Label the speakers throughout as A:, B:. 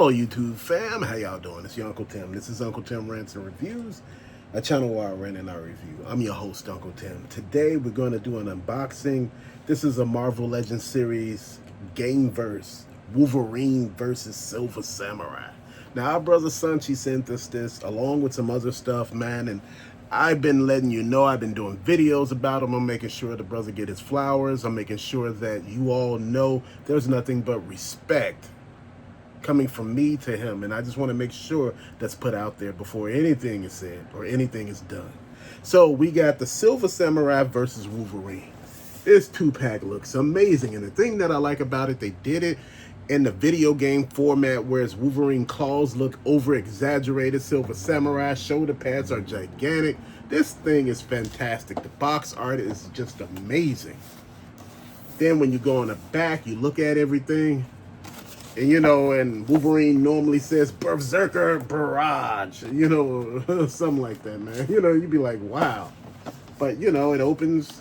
A: Hello YouTube fam, how y'all doing? It's your Uncle Tim. This is Uncle Tim Rants and Reviews, a channel where I rant and I review. I'm your host, Uncle Tim. Today we're going to do an unboxing. This is a Marvel Legends series, Gameverse, Wolverine versus Silver Samurai. Now our brother Sanchi sent us this along with some other stuff, man, and I've been letting you know, I've been doing videos about him. I'm making sure the brother get his flowers. I'm making sure that you all know there's nothing but respect coming from me to him, and I just want to make sure that's put out there before anything is said or anything is done. So we got the Silver Samurai versus Wolverine. This 2-pack looks amazing, and the thing that I like about it, they did it in the video game format, whereas Wolverine claws look over exaggerated. Silver Samurai shoulder pads are gigantic. This thing is fantastic. The box art is just amazing. Then when you go on the back, you look at everything. And, you know, and Wolverine normally says, Berserker Barrage, you know, something like that, man. You know, you'd be like, wow. But, you know, it opens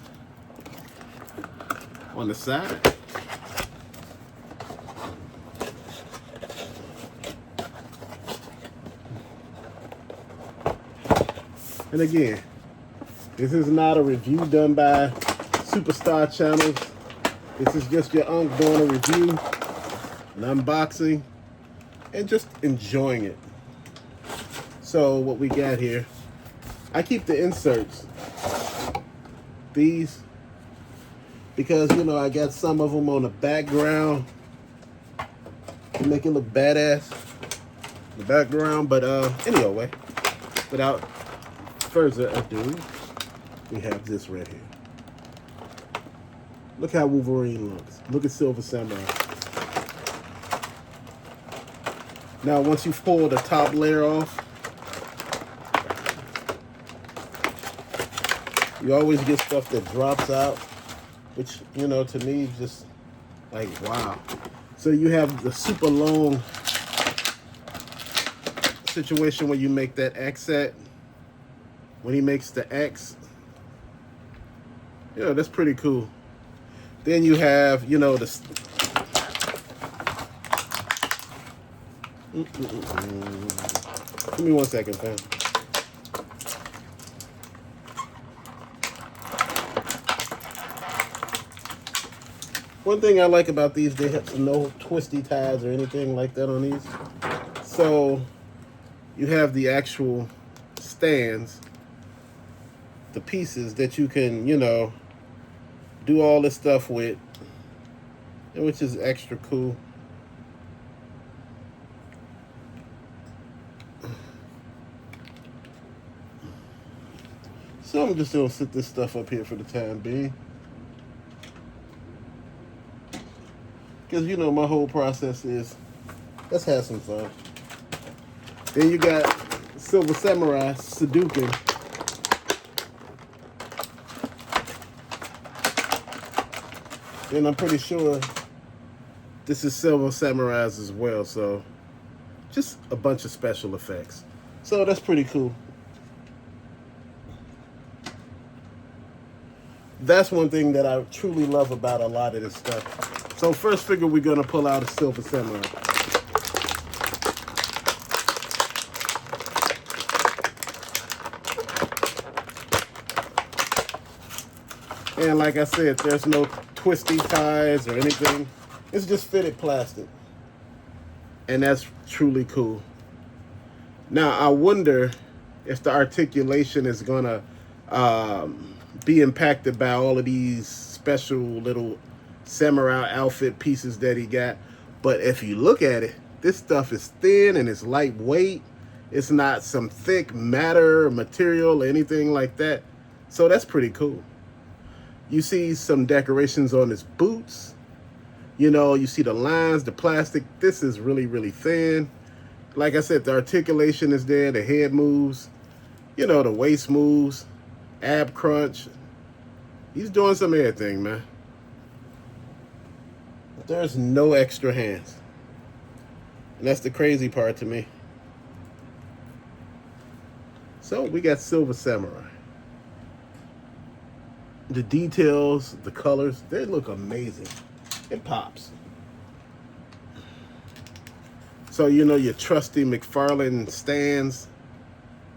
A: on the side. And again, this is not a review done by Superstar Channels. This is just your uncle doing a review, an unboxing, and just enjoying it. So what we got here, I keep the inserts, these, because, you know, I got some of them on the background to make it look badass, the background. But anyway, without further ado, we have this right here. Look how Wolverine looks. Look at Silver Samurai. Now, once you pull the top layer off, you always get stuff that drops out, which, you know, to me, is just like, wow. So you have the super long situation where you make that X set. When he makes the X, you know, that's pretty cool. Then you have, you know, the... Give me 1 second, fam. One thing I like about these, they have no twisty ties or anything like that on these. So you have the actual stands, the pieces that you can, you know, do all this stuff with, which is extra cool. So I'm just gonna sit this stuff up here for the time being, because, you know, my whole process is, let's have some fun. Then you got Silver Samurai Sudoku. And I'm pretty sure this is Silver Samurai's as well. So just a bunch of special effects. So that's pretty cool. That's one thing that I truly love about a lot of this stuff. So first figure we're going to pull out is Silver Samurai. And like I said, there's no twisty ties or anything. It's just fitted plastic. And that's truly cool. Now, I wonder if the articulation is going to be impacted by all of these special little samurai outfit pieces that he got. But if you look at it, this stuff is thin and it's lightweight. It's not some thick matter or material or anything like that. So that's pretty cool. You see some decorations on his boots. You know, you see the lines, the plastic. This is really, really thin. Like I said, the articulation is there. The head moves. You know, the waist moves. Ab crunch. He's doing some everything, man. There's no extra hands. And that's the crazy part to me. So we got Silver Samurai. The details, the colors, they look amazing. It pops. So, you know, your trusty McFarlane stands.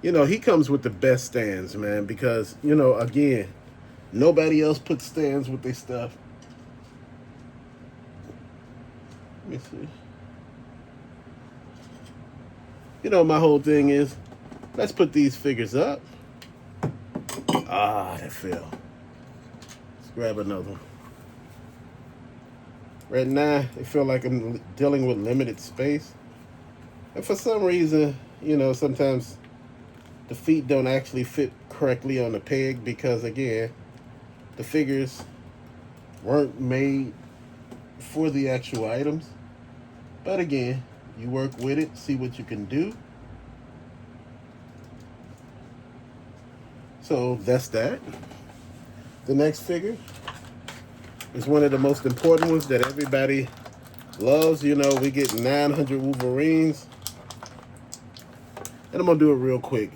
A: You know, he comes with the best stands, man, because, you know, again, nobody else puts stands with their stuff. Let me see. You know, my whole thing is, let's put these figures up. Ah, that fell. Let's grab another one. Right now, it feels like I'm dealing with limited space. And for some reason, you know, sometimes the feet don't actually fit correctly on the peg because, again, the figures weren't made for the actual items. But again, you work with it, see what you can do. So that's that. The next figure is one of the most important ones that everybody loves. You know, we get 900 Wolverines. And I'm going to do it real quick.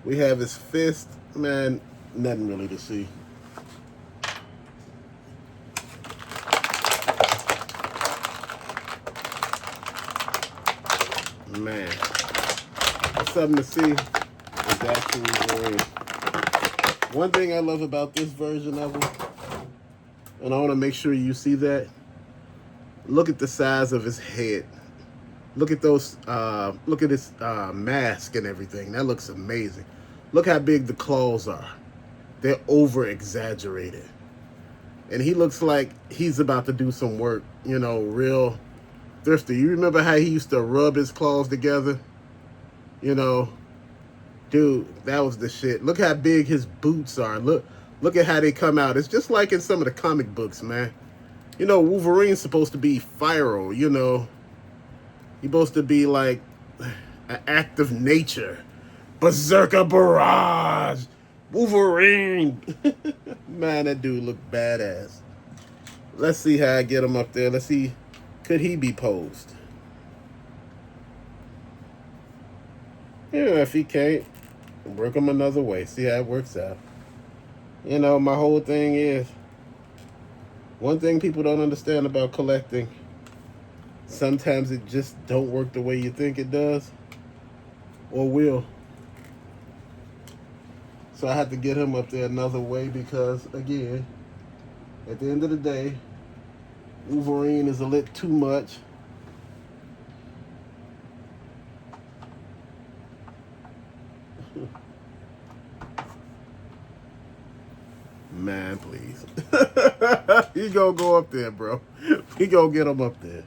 A: We have his fist. Man, nothing really to see. Man, there's something to see. It's actually Wolverine. One thing I love about this version of him, and I want to make sure you see that, look at the size of his head. Look at those, look at his mask and everything. That looks amazing. Look how big the claws are. They're over-exaggerated. And he looks like he's about to do some work, you know, real thirsty. You remember how he used to rub his claws together? You know, dude, that was the shit. Look how big his boots are. Look at how they come out. It's just like in some of the comic books, man. You know, Wolverine's supposed to be Pharaoh, you know. He's supposed to be like an act of nature. Berserker Barrage. Wolverine. Man, that dude look badass. Let's see how I get him up there. Let's see. Could he be posed? Yeah, if he can't, work him another way. See how it works out. You know, my whole thing is, one thing people don't understand about collecting, sometimes it just don't work the way you think it does or will. So I have to get him up there another way because, again, at the end of the day, Wolverine is a little too much. Man, please. He gonna go up there, bro. He gonna get him up there.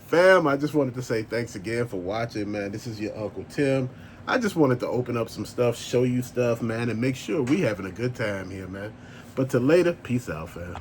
A: Fam, I just wanted to say thanks again for watching, man. This is your Uncle Tim. I just wanted to open up some stuff, show you stuff, man, and make sure we having a good time here, man. But till later, peace out, fam.